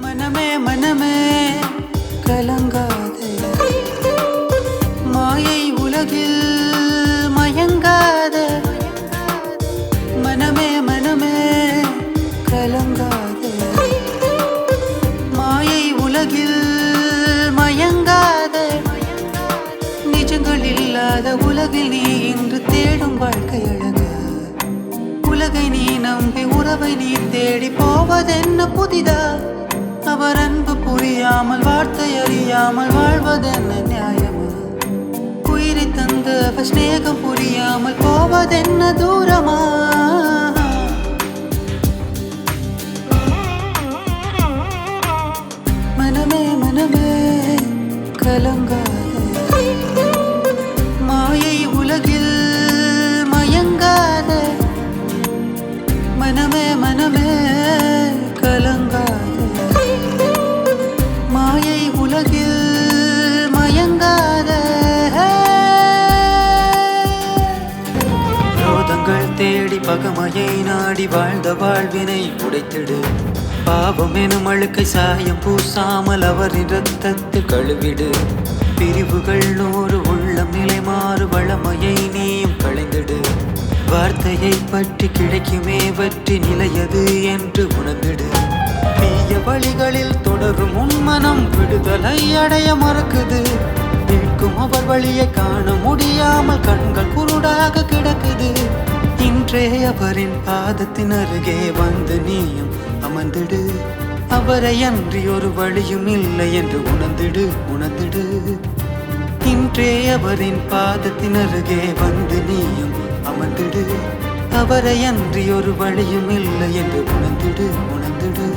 மனமே மனமே கலங்காதே, மாயை உலகில் மயங்காதே. மனமே மனமே கலங்காதே, மாயை உலகில் மயங்காதே. நிஜங்கள் இல்லாத உலகில் நீ இன்று தேடும் வாழ்க்கை அழகு. உலகை நீ நம்பி உறவை நீ தேடி போவதென்ன புதிதா? அவர் அன்பு புரியாமல் வார்த்தை அறியாமல் வாழ்வதென்ன நியாயமா? உயிரை தந்து அவர் ஸ்நேகம் புரியாமல் போவதென்ன தூரமா? மனமே மனமே கலங்காதே, மாயை உலகில் மயங்காதே. மனமே மனமே கலங்காதே, மாயை உலகில் மயங்காதே. ரோதங்கள் தேடி பகமையை நாடி வாழ்ந்த வாழ்வினை உடைத்திடு. பாவம் எனும் அழுக்கை சாயம் பூசாமல் அவரின் இரத்தத்தில் கழுவிடு. பிரிவுகள் 100 உள்ளம் நிலை மாறு வளமையை நீயும் களைந்திடு. வார்த்தையை பற்றி கிடைக்குமே வெற்றி நிலையது என்று உணர்ந்திடு. தீய வழிகளில் தொடரும் உன்மனம் விடுதலை அடைய மறக்குது. நிற்கும் அவர் வழியை காண முடியாமல் கண்கள் குருடாக கிடக்குது. இன்றே அவரின் பாதத்தின் அருகே வந்து நீயும் அமர்ந்திடு. அவரை அன்றி ஒரு வழியும் இல்லை என்று உணர்ந்திடு உணர்ந்திடு. இன்றே அவரின் பாதத்தின் அருகே வந்து நீயும் அமர்ந்திடு. அவரை அன்றி ஒரு வழியும் இல்லை என்று உணர்ந்திடு உணர்ந்திடு.